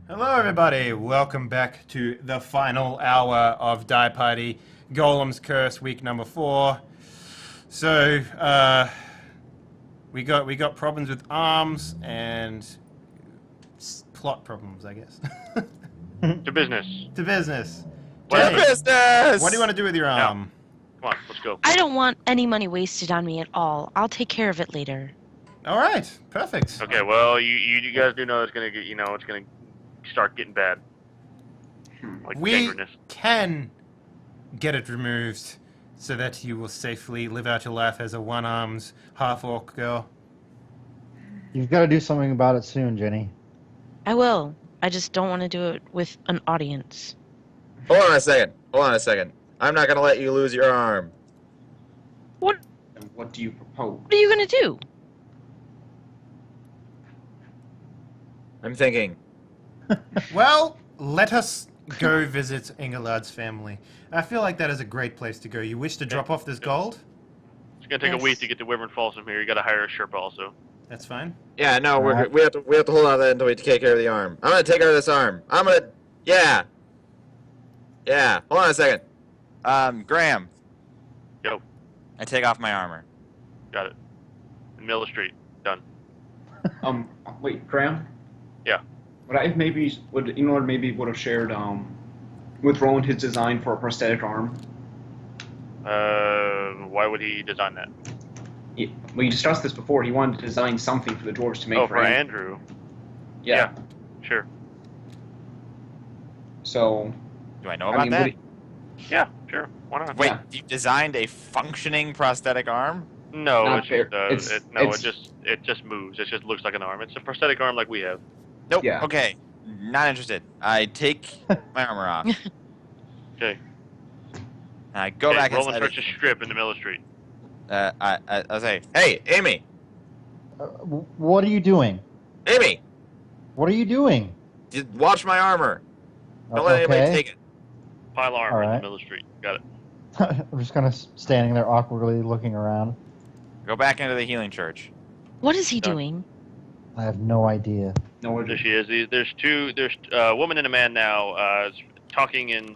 Hello, everybody. Welcome back to the final hour of Die Party Golem's Curse, week number 4. So, we got problems with arms and plot problems, I guess. To business. To business. What Jenny, business! what do you want to do with your arm? Come on, let's go. I don't want any money wasted on me at all. I'll take care of it later. All right, perfect. Okay, well, you guys do know it's gonna get, it's gonna start getting bad. Like We gangrenous. can get it removed so that you will safely live out your life as a one-armed half-orc girl. You've got to do something about it soon, Jenny. I will. I just don't want to do it with an audience. Hold on a second. I'm not gonna let you lose your arm. And what do you propose? What are you going to do? I'm thinking. Well, let us go visit Engelard's family. I feel like that is a great place to go. You wish to drop off this gold? It's gonna take a Yes. week to get to Wyvern Falls from here. You gotta hire a Sherpa also. That's fine. Yeah, no, Alright. we have to hold on to that until we take care of the arm. I'm gonna take care of this arm. Yeah. Hold on a second. Graham. Yo. I take off my armor. Got it. In the middle of the street. Done. Wait, Graham? Yeah. Would would have shared with Roland his design for a prosthetic arm? Why would he design that? We discussed this before. He wanted to design something for the dwarves to make Oh, for for him. Andrew. Yeah. Sure. So, Do I know about that? Yeah, sure. Why not? Wait, Yeah. you designed a functioning prosthetic arm? No, Not it's fair. just, It's- it just moves. It just looks like an arm. It's a prosthetic arm like we have. Nope. Yeah. Okay. Not interested. I take my armor off. Okay. I go Okay, back Roland inside. starts to strip in the middle of the street. I'll say, Hey, Amy. what are you doing? Amy, What are you doing? watch my armor. Don't let anybody take it. Pile of armor in the Alright. middle of the street. Got it. I'm just kind of standing there awkwardly looking around. Go back into the healing church. What is he Done. doing? I have no idea. no, There she is. There's a woman and a man now talking in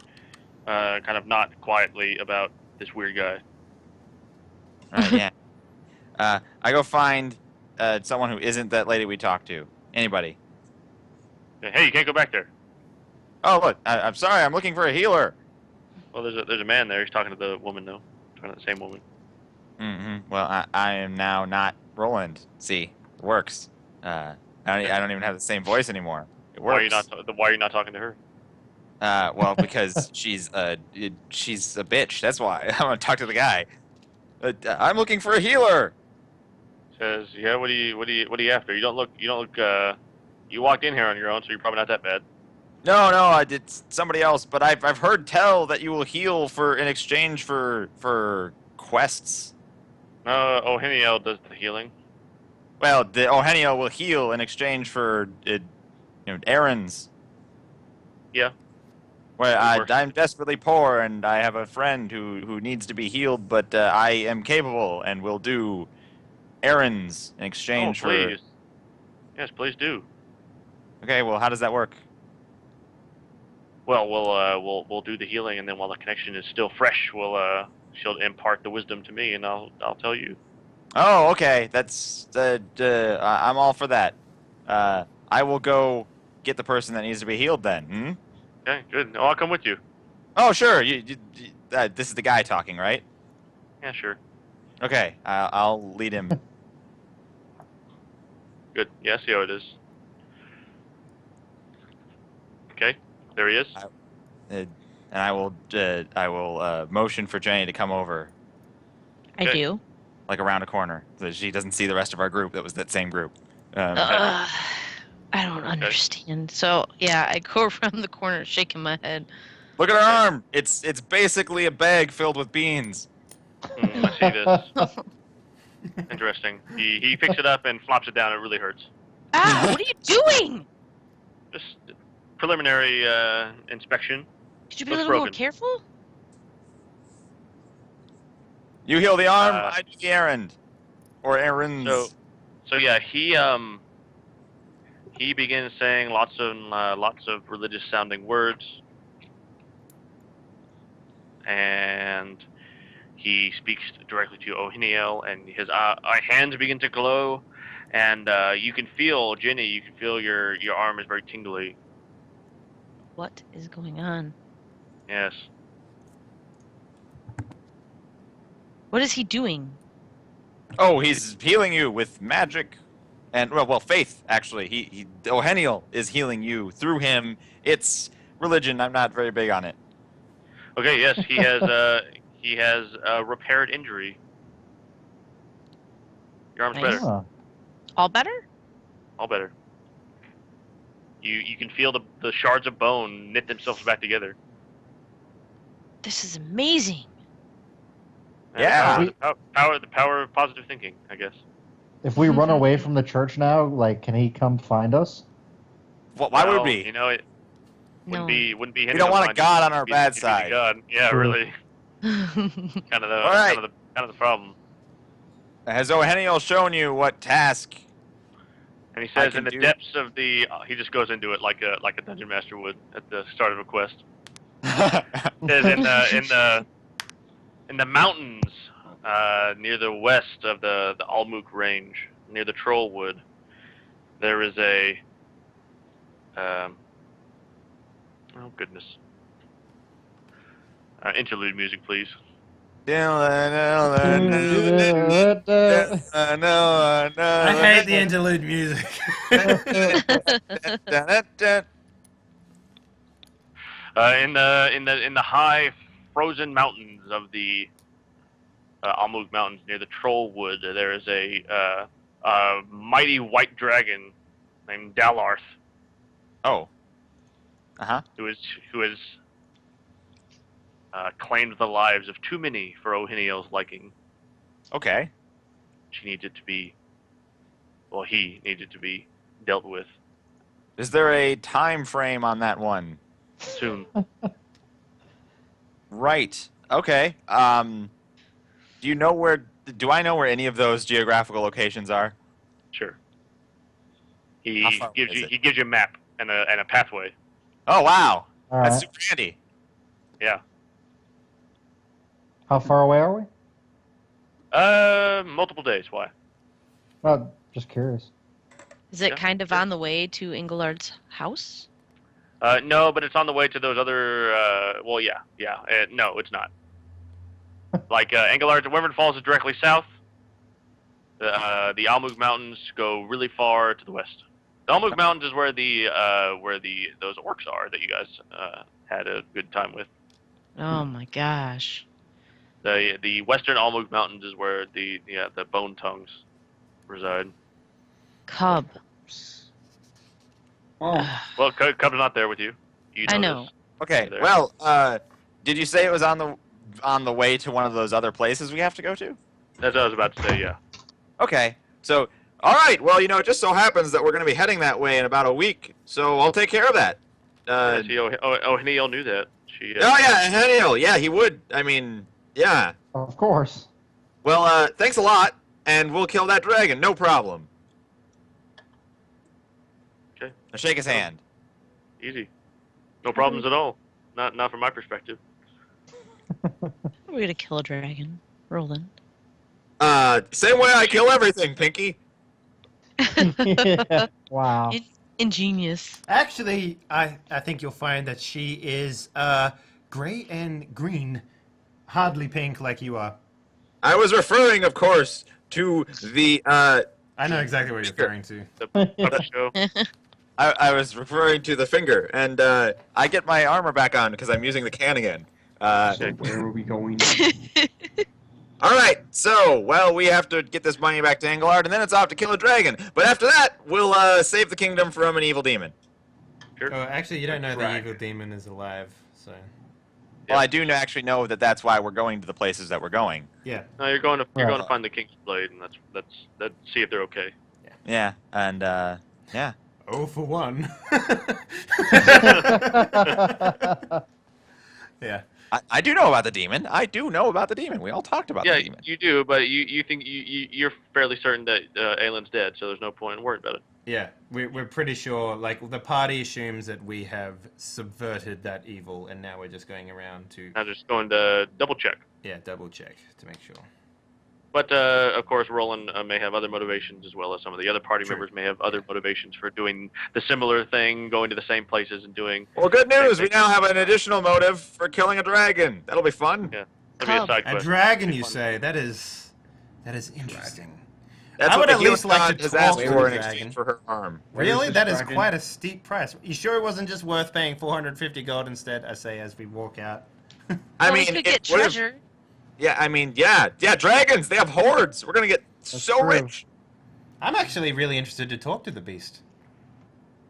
kind of not quietly about this weird guy. Yeah. I go find someone who isn't that lady we talked to. Anybody. Hey, you can't go back there. Oh, look. I'm sorry. I'm looking for a healer. Well, there's a man there. He's talking to the woman though. Talking to the same woman. Well, I am now not Roland. See, it works. I don't even have the same voice anymore. It works. Why are you not talking to her? Well, because she's a bitch. That's why. I'm gonna talk to the guy. I'm looking for a healer. Says, yeah. What are you after? You don't look. You walked in here on your own, so you're probably not that bad. No, I did somebody else. But I've heard tell that you will heal in exchange for quests. O'Henniel does the healing. Well, the O'Henniel will heal in exchange for errands. Yeah. Well, Of course. I'm desperately poor, and I have a friend who needs to be healed, but I am capable and will do errands in exchange Please. Yes, please do. for. Okay, well, how does that work? Well, we'll do the healing, and then while the connection is still fresh, she'll impart the wisdom to me, and I'll tell you. Oh, okay. That's I'm all for that. I will go get the person that needs to be healed then. Hmm? Okay, good. I'll come with you. Oh, sure. This is the guy talking, right? Yeah, sure. Okay, I'll lead him. Good. Yeah, I see how it is. Okay, there he is. And I will motion for Jenny to come over, I Okay. do. like around a corner, so that she doesn't see the rest of our group. That was that same group. I don't understand. So, yeah, I go around the corner shaking my head. Look at her arm. It's basically a bag filled with beans. I see this. Interesting. He picks it up and flops it down. It really hurts. Ah, what are you doing? Just preliminary inspection. Could you be a Looks little more broken. careful? You heal the arm. Uh, I do the errand, or errands. So yeah, he he begins saying lots of religious sounding words, and he speaks directly to Ohiniel, and his hands begin to glow, and you can feel, Ginny, you can feel your arm is very tingly. What is going on? Yes. What is he doing? Oh, he's healing you with magic, and well, faith. Actually, he Oheniel is healing you through him. It's religion. I'm not very big on it. Okay. Yes, he has repaired injury. Your arm's Nice. better. Huh. All better? All better. You can feel the shards of bone knit themselves back together. This is amazing. Yeah. The power of positive thinking, I guess. If we run away from the church now, like, can he come find us? Why would Well, we? You know, it No. wouldn't be him. We don't want a to find god you. on our It'd be- bad it'd be the side. God. Yeah, True. really. Kind of the All right. kind of the problem. Has Oheniel shown you what task? And he I says, can in the do- depths of the, he just goes into it like a dungeon master would at the start of a quest. He says in the mountains near the west of the Almuk range, near the Trollwood, there is a oh goodness. Interlude music, please. I hate the interlude music. In the high frozen mountains of the Almug Mountains near the Trollwood, there is a mighty white dragon named Dalarth Oh. Uh-huh. who has claimed the lives of too many for Ohiniel's liking. Okay. He needed to be dealt with Is there a time frame on that one? soon. Right. Okay. Do you know where? Do I know where any of those geographical locations are? Sure. How far is it? He gives you a map and a pathway. Oh wow, All that's right. super handy. Yeah. How far away are we? Multiple days. Why? Just curious. Is it Yeah, kind of sure. on the way to Engelard's house? No, but it's on the way to those other. Well, yeah. No, it's not. Like Engelard, Wyvern Falls is directly south. The Almug Mountains go really far to the west. The Almug Mountains is where those orcs are that you guys had a good time with. Oh my gosh. The western Almug Mountains is where the Bone Tongues reside. Cub. Oh, Well, Cub's not there with you. You I know. this. Okay. There. Well, did you say it was on the way to one of those other places we have to go to? That's what I was about to say. Yeah. Okay. So, all right. Well, it just so happens that we're going to be heading that way in about a week, so I'll take care of that. Yeah, see, O'Neil knew that. She. Oh yeah, Haniel. Yeah, he would. I mean, yeah. Of course. Well, thanks a lot, and we'll kill that dragon. No problem. Okay. Now shake his hand. Easy. No problems at all. Not from my perspective. We're gonna kill a dragon. Roland. Same way I kill everything, Pinky. Yeah. Wow. Ingenious. Actually, I think you'll find that she is gray and green, hardly pink like you are. I was referring, of course, to the I know exactly what you're referring to. The puppet show. I was referring to the finger, and I get my armor back on because I'm using the can again. so where are we going? all right. So, well, we have to get this money back to Engelard, and then it's off to kill a dragon. But after that, we'll save the kingdom from an evil demon. Sure. Oh, actually, you don't know the Drag. evil demon is alive, so Well, I do actually know that that's why we're going to the places that we're going. yeah. No, you're going to Right. find the King's Blade, and that's see if they're okay. Yeah, and yeah. Oh, for one. Yeah. I do know about the demon. I do know about the demon. We all talked about Yeah, the demon. you do, but you think you're fairly certain that Aelin's dead, so there's no point in worrying about it. Yeah, we're pretty sure. Like the party assumes that we have subverted that evil, and now we're just going around to I'm just going to double check. double check to make sure. But of course, Roland may have other motivations as well as some of the other party True. members may have other motivations for doing the similar thing, going to the same places and doing. Well, good news. We thing. now have an additional motive for killing a dragon. That'll be fun. Yeah. It'll be a Cub. side A quest. dragon, It'll be you fun. say? That is interesting. That's I what would the at healing least like god to has talk asked to for the in dragon. exchange for her arm. What Really? this That is dragon? quite a steep price. You sure it wasn't just worth paying 450 gold instead? I say as we walk out. I Well, we mean, could it get would've- treasure. Yeah, I mean, yeah, dragons. They have hordes. We're gonna get so true. rich. I'm actually really interested to talk to the beast.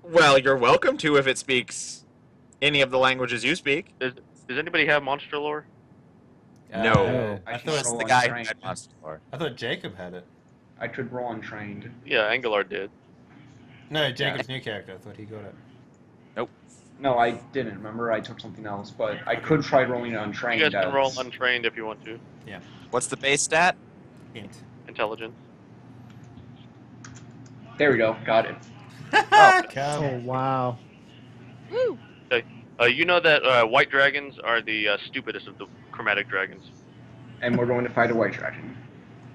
Well, you're welcome to if it speaks any of the languages you speak. Does anybody have monster lore? No. I I thought can't It's roll the guy who untrained. had monster lore. I thought Jacob had it. I could roll untrained. Yeah, Angular did. No, Jacob's new character. I thought he got it. No, I didn't. Remember, I took something else, but I could try rolling untrained. You guys can roll as- untrained if you want to. What's the base stat? Int. Intelligence. There we go. Got it. Oh Come. wow. Woo! You know that white dragons are the stupidest of the chromatic dragons. And we're going to fight a white dragon.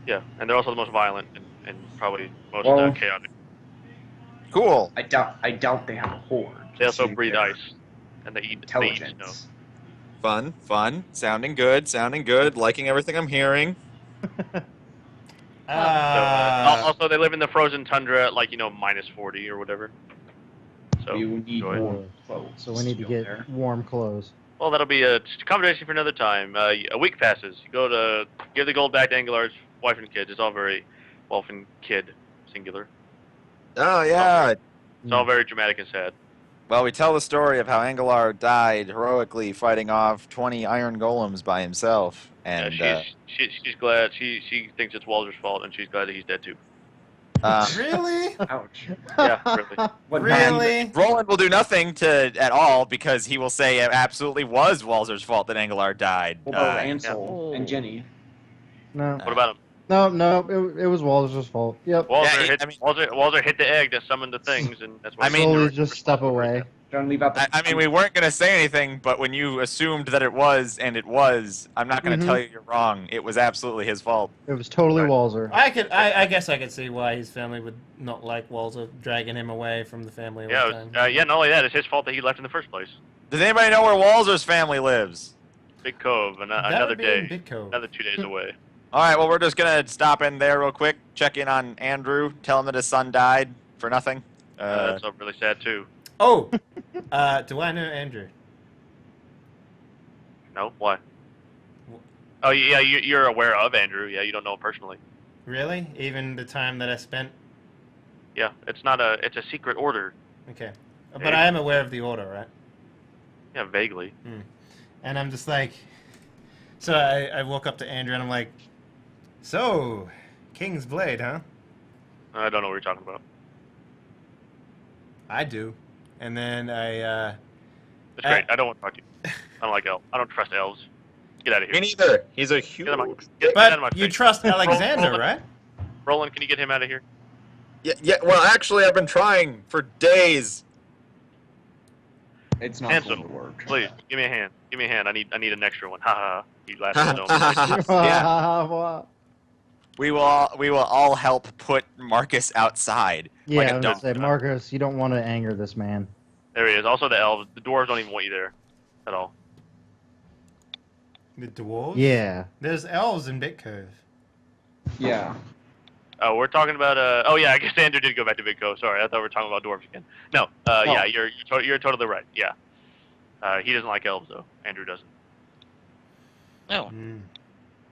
Yeah, and they're also the most violent and probably most Well- chaotic. Cool. I doubt they have a horde. They also considering breathe their ice, and they eat snow. Intelligence. Fun. Sounding good. Liking everything I'm hearing. Also, they live in the frozen tundra at minus 40 or whatever. So, You need enjoy. more clothes. So we need to go get there. warm clothes. well, that'll be just a conversation for another time. A week passes. You go to give the gold back to Angular's wife and kids. It's all very wife and kid singular. Oh yeah. It's all very dramatic and sad. Well, we tell the story of how Angular died heroically fighting off 20 iron golems by himself. And She's glad. She thinks it's Walter's fault, and she's glad that he's dead too. Really? Ouch. Yeah, really. What Really? Roland will do nothing at all because he will say it absolutely was Walter's fault that Angular died. What about Uh, Ansel and Jenny? No, What about him? no, it was Walter's fault. Yep. Walter, Yeah, Walter hit the egg that summoned the things, and that's why. I mean- Slowly just step away. Don't leave out the. I mean, we weren't going to say anything, but when you assumed that it was, and it was, I'm not going to Mhm. tell you you're wrong. It was absolutely his fault. It was totally Right. Walzer. I guess I could see why his family would not like Walter dragging him away from the family all Yeah, the time. not only that, it's his fault that he left in the first place. Does anybody know where Walzer's family lives? Big Cove, That another would be in day, Big Cove. another 2 days away. All right, well, we're just going to stop in there real quick, check in on Andrew, tell him that his son died for nothing. That's really sad too. Oh, do I know Andrew? No, why? Oh yeah, you're aware of Andrew. Yeah, you don't know him personally. Really? Even the time that I spent? Yeah, it's a secret order. Okay. But I am aware of the order, right? Yeah, vaguely. And I'm just like... So I walk up to Andrew and I'm like, so, King's Blade, huh? I don't know what you're talking about. I do. And then It's great. I don't want to talk to you. I don't like elves. I don't trust elves. Get out of Me here. neither. He's a huge. Get out of my But you face. trust Alexander, Roland. right? Roland, can you get him out of here? Yeah. Well, actually, I've been trying for days. It's not Handsome, going to work. Please, give me a hand. Give me a hand. I need an extra one. Ha ha ha. You laughed. Yeah. Wow. We will all help put Marcus outside. Yeah, Like a I was gonna dump say, truck. Marcus, you don't want to anger this man. There he is. Also the elves. The dwarves don't even want you there at all. The dwarves? Yeah. There's elves in Big Cove. Yeah. Oh, we're talking about. Oh yeah, I guess Andrew did go back to Big Co. Sorry, I thought we were talking about dwarves again. No. Yeah, you're totally right. Yeah. He doesn't like elves though. Andrew doesn't. Oh, Mm.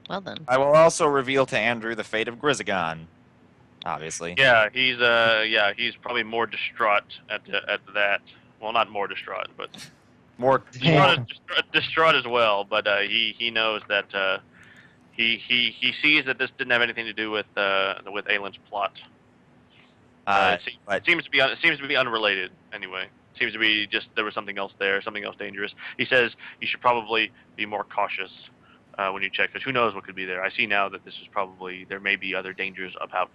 well then. I will also reveal to Andrew the fate of Grizagon. Obviously. Yeah, he's probably more distraught at that. Well, not more distraught, but More. distraught as well. But he knows that he sees that this didn't have anything to do with Aylin's plot. It seems to be unrelated anyway. Seems to be just there was something else there, something else dangerous. He says you should probably be more cautious when you check, because who knows what could be there. I see now that this is probably there may be other dangers about.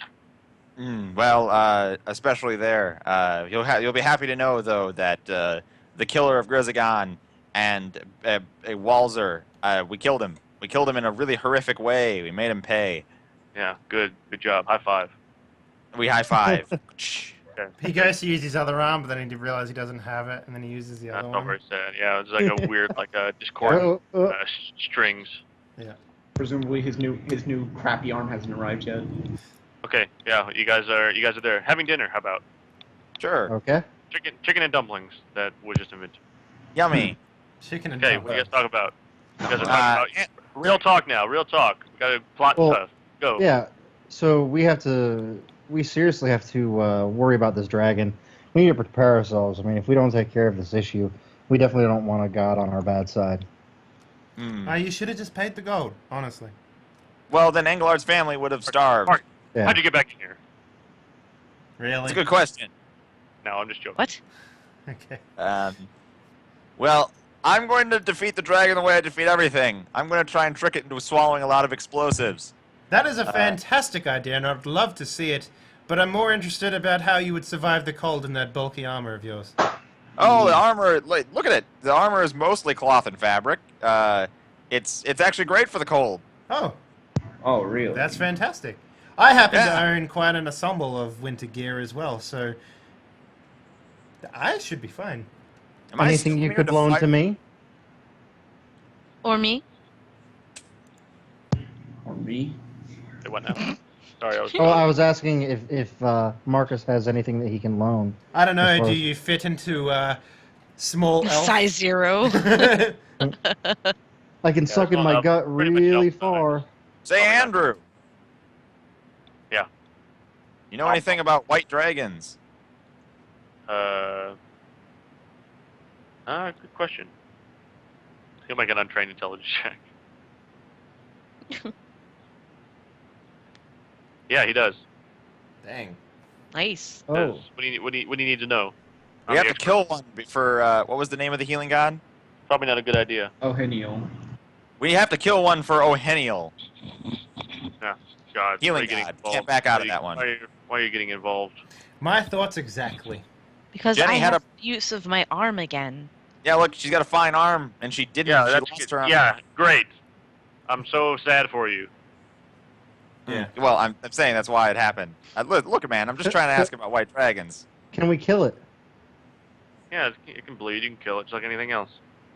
Especially there. You'll be happy to know though that the killer of Grizagon and a Walzer, we killed him. We killed him in a really horrific way. We made him pay. Yeah, good job. High five. We high five. Okay. He goes to use his other arm, but then he realizes he doesn't have it, and then he uses the That's other not one. very sad. Yeah, it's like a weird, like discordant strings. Presumably his new crappy arm hasn't arrived yet. Okay, yeah, you guys are there having dinner. How about Sure. Okay. chicken and dumplings that was just invented? Yummy. Chicken and Okay, what do you guys talk about? You guys are talking about real talk now. Real talk. We got to plot Well, stuff. Go. Yeah. So we seriously have to worry about this dragon. We need to prepare ourselves. I mean, if we don't take care of this issue, we definitely don't want a god on our bad side. You should have just paid the gold, honestly. Well, then Engelard's family would have starved. Mark, Yeah. how'd you get back in here? Really? That's a good question. No, I'm just joking. What? Okay. Well, I'm going to defeat the dragon the way I defeat everything. I'm going to try and trick it into swallowing a lot of explosives. That is a fantastic idea, and I'd love to see it, but I'm more interested about how you would survive the cold in that bulky armor of yours. Oh, the armor! Look at it. The armor is mostly cloth and fabric. It's actually great for the cold. Oh, Oh, really? that's fantastic. I happen to Yeah. own quite an ensemble of winter gear as well, so I should be fine. Am I Anything you still could here loan fight? to me? Or me? Or me? Hey, what now? Sorry, I was. Oh, I was asking if Marcus has anything that he can loan. I don't know, As far do as- you fit into small elf? Size 0. I can suck in well, my gut pretty much really elf size. far. Say, Probably not. Andrew. Yeah. You know anything about white dragons? Good question. He'll make an untrained intelligence check. Yeah, he does. Dang. Nice. Oh, What do you need to know? We have to kill one for what was the name of the healing god? Probably not a good idea. Oh, Henio. We have to kill one for O'Heniel. God, Healing why are you getting god. involved? Can't back out of that one. Why are you getting involved? My thoughts exactly. Because Jenny I had have use of my arm again. Yeah, look, she's got a fine arm, and she didn't. Yeah, she that's lost good. her arm. Yeah, great. I'm so sad for you. Yeah. Well, I'm saying that's why it happened. Look, man, I'm just trying to ask about white dragons. can we kill it? Yeah, it can bleed. You can kill it just like anything else.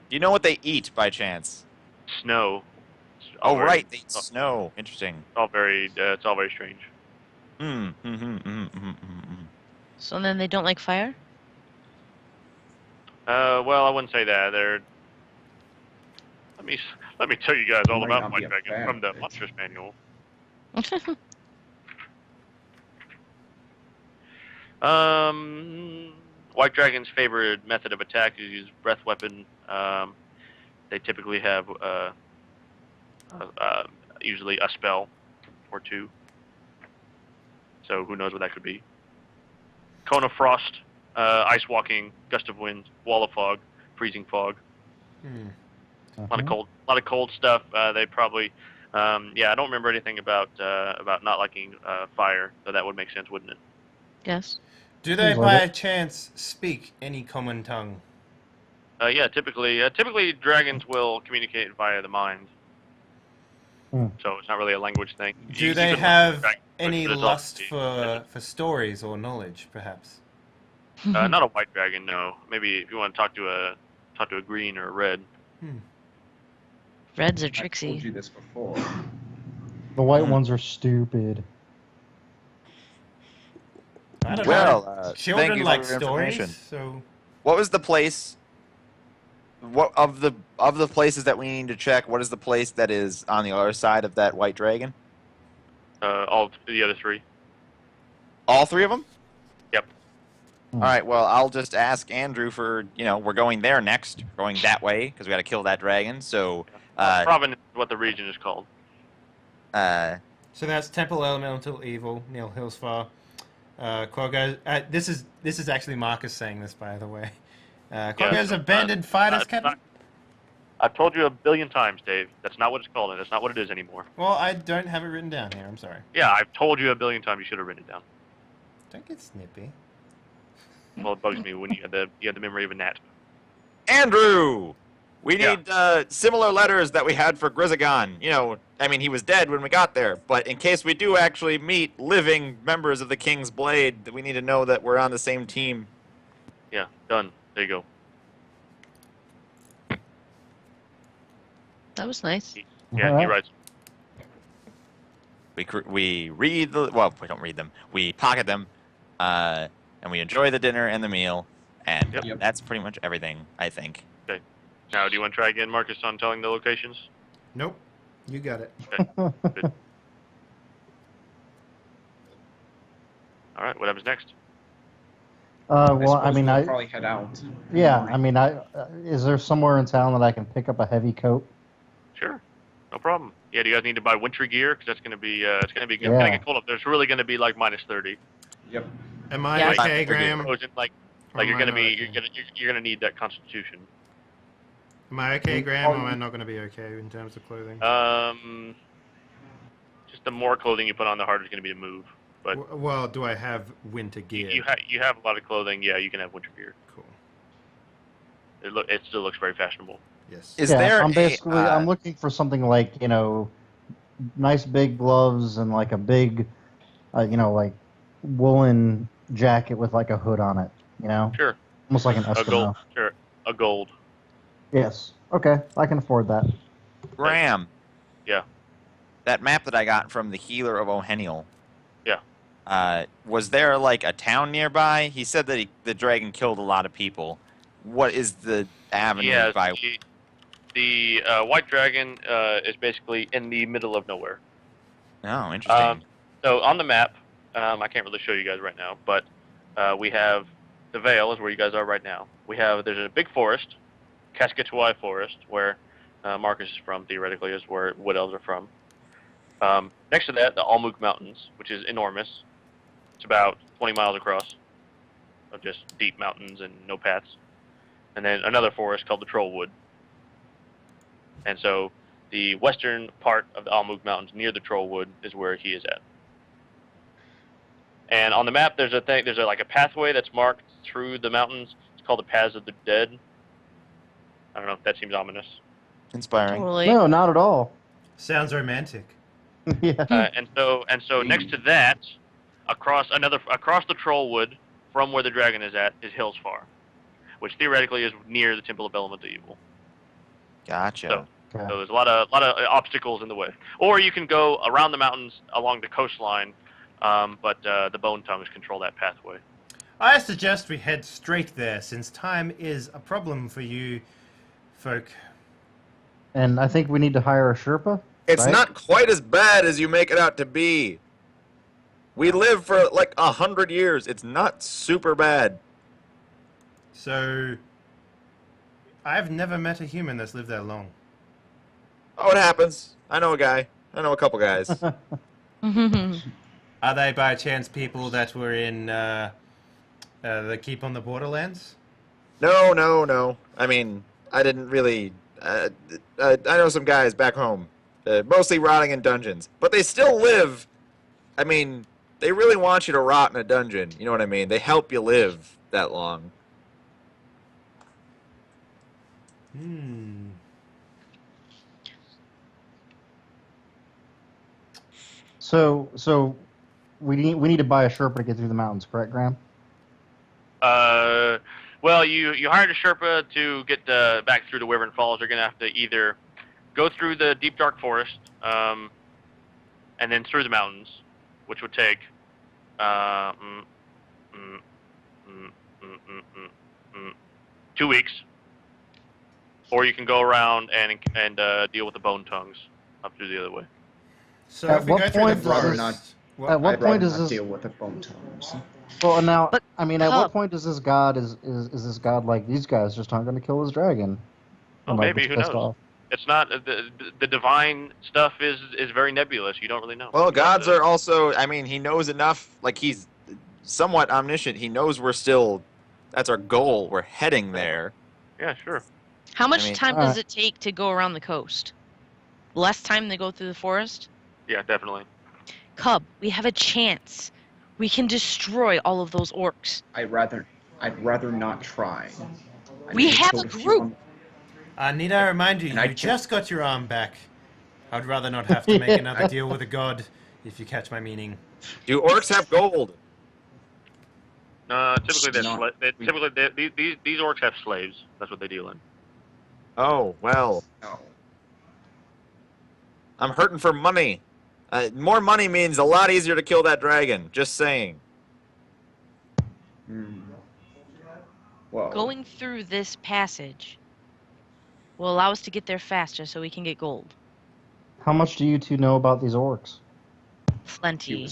Do you know what they eat by chance? Snow. It's Oh, all very- right, they eat snow. Interesting. It's all very strange. So then they don't like fire? Well, I wouldn't say that. Let me tell you guys all Might about not White be a Dragon fan from the of it. Monsters Manual. White Dragon's favorite method of attack is use breath weapon. They typically have usually a spell or two. So who knows what that could be? Cone of Frost, Ice Walking, Gust of Wind, Wall of Fog, Freezing Fog. A lot of cold stuff. They probably, I don't remember anything about not liking fire. So that would make sense, wouldn't it? Yes. Do they Seems by like chance speak any common tongue? Yeah, typically dragons will communicate via the mind. Hmm. So it's not really a language thing. Do You they could have dragon, any but it's lust also- for stories or knowledge, perhaps? not a white dragon, no. Maybe if you want to talk to a green or a red. Reds are I told tricksy. you this before. The white ones are stupid. I don't know. Well, thank Children you like for your stories, information. so What was the place? What of the places that we need to check? What is the place that is on the other side of that white dragon? All the other three. All three of them? Yep. All right. Well, I'll just ask Andrew for we're going there next. We're going that way because we got to kill that dragon. So, Providence is what the region is called. so that's Temple Elemental Evil, Neil Hillsfar. Quagga's, this is actually Marcus saying this, by the way. Quagga's abandoned fighters, Captain? I've told you a billion times, Dave. That's not what it's called, and that's not what it is anymore. Well, I don't have it written down here. I'm sorry. Yeah, I've told you a billion times. You should have written it down. Don't get snippy. Well, it bugs me when you have the memory of a gnat. Andrew! We Yeah. need similar letters that we had for Grizagon. You know, I mean, he was dead when we got there, but in case we do actually meet living members of the King's Blade, we need to know that we're on the same team. Yeah, done. There you go. That was nice. Yeah, Alright. he writes. We read the well, we don't read them. We pocket them, and we enjoy the dinner and the meal, and Yep. that's pretty much everything, I think. Now, do you want to try again, Marcus, on telling the locations? Nope. You got it. All right, what happens next? Well, I suppose mean, we'll probably head out. yeah, I mean, is there somewhere in town that I can pick up a heavy coat? Sure, no problem. Yeah, do you guys need to buy winter gear? Because that's going to be, it's going to Yeah. get cold up. There's really going to be like minus 30. Yep. Am I Yeah. okay, Graham? Frozen, like Or you're am going I to be, not okay? you're going to need that constitution. Am I okay, Graham, or am I not going to be okay in terms of clothing? Just the more clothing you put on, the harder it's going to be to move. But Well, do I have winter gear? you have a lot of clothing. Yeah, you can have winter gear. Cool. It still looks very fashionable. Yes. Is yeah, there I'm a, basically I'm looking for something like, you know, nice big gloves and like a big, you know, like woolen jacket with like a hood on it. You know, Sure, almost like an a Eskimo. gold. Sure, a gold. Yes. Okay, I can afford that. Graham? Yeah. That map that I got from the healer of O'Henniel. Yeah. Was there like a town nearby? He said that the dragon killed a lot of people. What is the avenue Yeah, by? the white dragon is basically in the middle of nowhere. Oh, interesting. So on the map, I can't really show you guys right now, but we have the Vale is where you guys are right now. There's a big forest, Cascatui Forest, where Marcus is from. Theoretically, is where Wood Elves are from. Next to that, the Almuk Mountains, which is enormous. It's about 20 miles across, of just deep mountains and no paths. And then another forest called the Trollwood. And so the western part of the Almuk Mountains near the Trollwood is where he is at. And on the map, there's like a pathway that's marked through the mountains. It's called the Paths of the Dead. I don't know if that seems ominous. Inspiring. Totally. No, not at all. Sounds romantic. Yeah. And so next to that, across the Trollwood, from where the dragon is at, is Hillsfar, which theoretically is near the Temple of Elemental Evil. Gotcha. Okay. So there's a lot of obstacles in the way. Or you can go around the mountains along the coastline, but the Bone Tongues control that pathway. I suggest we head straight there, since time is a problem for you folk. And I think we need to hire a Sherpa. It's right? not quite as bad as you make it out to be. We live for like 100 years. It's not super bad. So, I've never met a human that's lived that long. Oh, it happens. I know a guy. I know a couple guys. Are they by chance people that were in the Keep on the Borderlands? No. I mean, I didn't really. I know some guys back home, mostly rotting in dungeons, but they still live. I mean, they really want you to rot in a dungeon. You know what I mean? They help you live that long. So we need to buy a Sherpa to get through the mountains, correct, Graham? Well, you hired a Sherpa to get back through to Wyvern Falls. You're going to have to either go through the deep dark forest, and then through the mountains, which would take 2 weeks. Or you can go around and deal with the Bone Tongues up through the other way. So At if we what go through point the does forest, this- At what I'd point rather is not this? deal with the Bone Tongues. Well, now But I mean, at what Cub. point does this god is this god like these guys just aren't going to kill his dragon? Well, And, like, maybe, gets who pissed knows? off? It's not the divine stuff is very nebulous. You don't really know. Well, gods are also. I mean, he knows enough. Like he's somewhat omniscient. He knows we're still. That's our goal. We're heading there. Yeah, sure. How much mean, time does it take to go around the coast? Less time to go through the forest? Yeah, definitely. Cub, we have a chance. We can destroy all of those orcs. I'd rather not try. I We may have killed a few group. Need I remind you, And I you can't- just got your arm back. I'd rather not have to make another deal with a god, if you catch my meaning. Do orcs have gold? Typically, Not- these orcs have slaves. That's what they deal in. Oh, well. No. I'm hurting for money. More money means a lot easier to kill that dragon. Just saying. Hmm. Well, Going through this passage will allow us to get there faster so we can get gold. How much do you two know about these orcs? Plenty.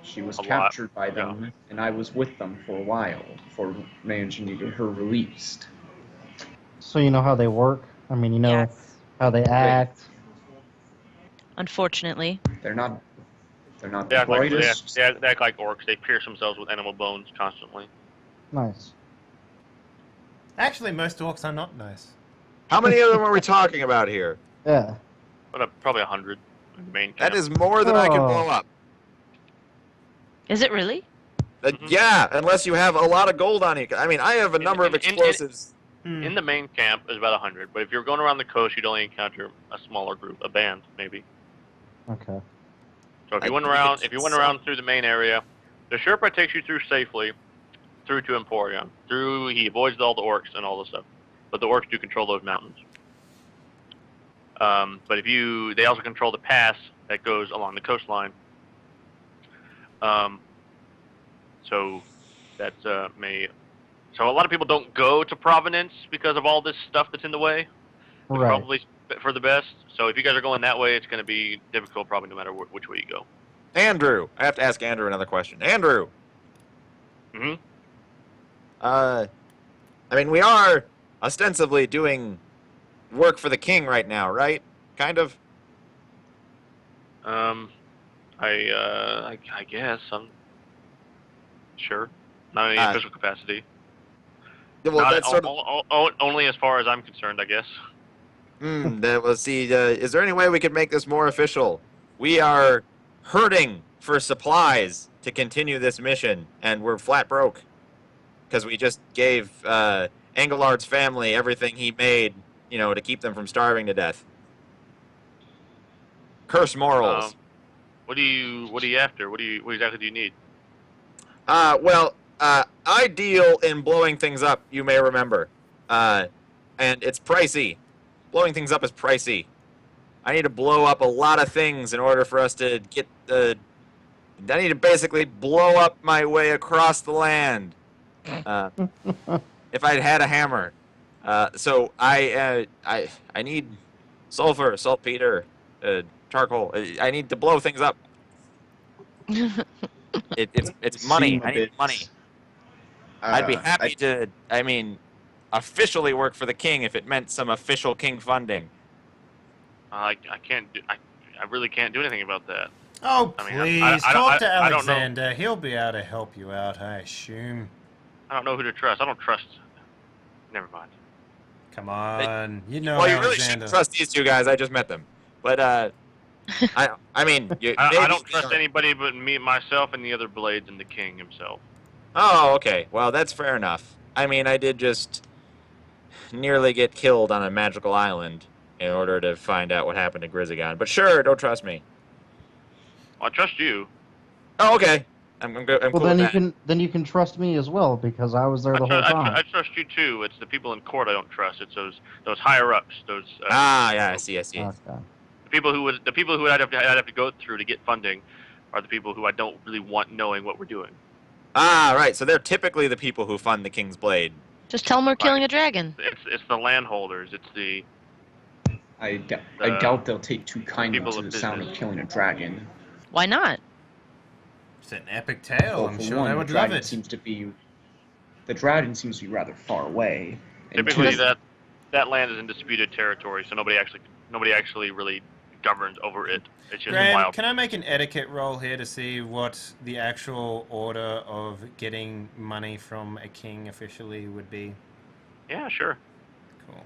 she was A lot, captured by them, and I was with them for a while before managing to get her released. So you know how they work? I mean, you know Yes. how they act. Unfortunately. They're not They the act, like, brightest. they act like orcs. They pierce themselves with animal bones constantly. Nice. Actually, most orcs are not nice. How many of them are we talking about here? Yeah. But probably 100 in the main camp. That is more than I can Oh. blow up. Is it really? Mhm. Yeah, unless you have a lot of gold on you. I mean, I have a number of explosives. In the main camp is about 100, but if you're going around the coast, you'd only encounter a smaller group, a band maybe. Okay. So if I you went think around, it's if you went some- around through the main area, the Sherpa takes you through safely, through to Emporion. He avoids all the orcs and all the stuff, but the orcs do control those mountains. But they also control the pass that goes along the coastline. So that So a lot of people don't go to Providence because of all this stuff that's in the way. Which Right. Probably for the best. So if you guys are going that way, it's going to be difficult probably no matter which way you go. Andrew. I have to ask Andrew another question. Andrew. hmm I mean, we are ostensibly doing work for the king right now, right? Kind of. I guess I'm sure. Not in any official capacity. Well, Not that's sort of. only as far as I'm concerned, I guess. Let's see. Is there any way we could make this more official? We are hurting for supplies to continue this mission, and we're flat broke because we just gave Engelard's family everything he made, to keep them from starving to death. Curse morals. What are you after? What exactly do you need? I deal in blowing things up. You may remember, and it's pricey. Blowing things up is pricey. I need to blow up a lot of things in order for us to get the. I need to basically blow up my way across the land. If I'd had a hammer, so I need sulfur, saltpeter, charcoal. I need to blow things up. It's money. I need money. I'd be happy to. I mean, officially work for the king if it meant some official king funding. I can't do. I really can't do anything about that. Oh, I mean, please, I talk to don't know. Alexander. He'll be able to help you out, I assume. I don't know who to trust. I don't trust. Never mind. Come on, you know Well, you really Alexander. shouldn't trust these two guys. I just met them, but I mean, I don't trust anybody but myself, and the other blades, and the king himself. Oh, okay. Well, that's fair enough. I mean, I did just nearly get killed on a magical island in order to find out what happened to Grizagon. But sure, don't trust me. Well, I trust you. Oh, okay. I'm cool Well, with that. then you can trust me as well because I was there the whole time. I trust you too. It's the people in court I don't trust. It's those higher ups. Those Yeah, I see. Okay. the people who I'd have to go through to get funding are the people who I don't really want knowing what we're doing. Right. So they're typically the people who fund the King's Blade. Just tell them we're killing a dragon. It's the landholders. It's the I doubt they'll take too kindly people to of the sound of business. killing a dragon. Why not? It's an epic tale. Well, I'm for sure one, they the would love dragon it. the dragon seems to be rather far away. And typically two, that land is in disputed territory, so nobody actually really governs over it. It's just Graham, wild. can I make an etiquette roll here to see what the actual order of getting money from a king officially would be? Yeah, sure. Cool.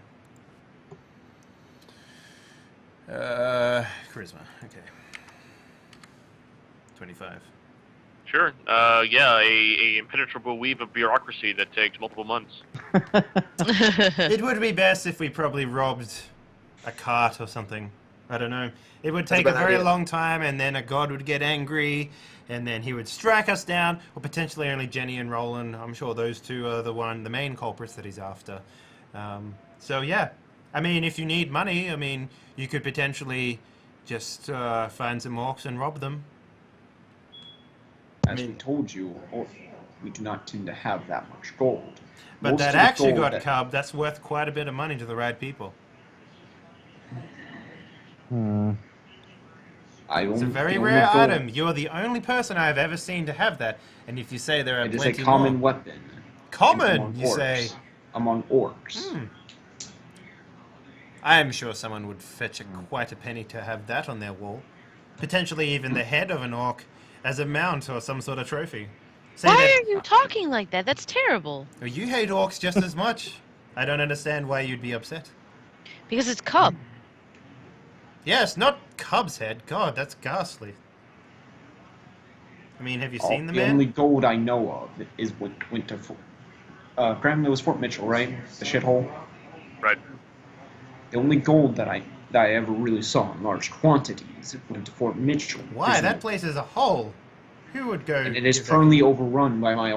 Charisma. Okay. 25. Sure. Yeah, a impenetrable weave of bureaucracy that takes multiple months. It would be best if we probably robbed a cart or something. I don't know. It would take a bad very idea. long time, and then a god would get angry, and then he would strike us down, or potentially only Jenny and Roland. I'm sure those two are the main culprits that he's after. So yeah, I mean, if you need money, I mean, you could potentially just find some orcs and rob them. As we told you, we do not tend to have that much gold. But Most that of the actually gold got that- cubbed. That's worth quite a bit of money to the right people. It's a very rare item. You're the only person I've ever seen to have that. And if you say there are It is plenty a common more, weapon. common, among you say. Among orcs. I am sure someone would fetch quite a penny to have that on their wall. Potentially even the head of an orc as a mount or some sort of trophy. Say Why that- are you talking like that? That's terrible. Oh, you hate orcs just as much. I don't understand why you'd be upset. Because it's cub. Yes, not Cub's head. God, that's ghastly. I mean, have you seen the The man? only gold I know of is what went to Fort. Graham, it was Fort Mitchell, right? The shithole. Right. The only gold that I ever really saw in large quantities went to Fort Mitchell. Why? There's That no- place is a hole. Who would go? and it is give that- currently overrun by my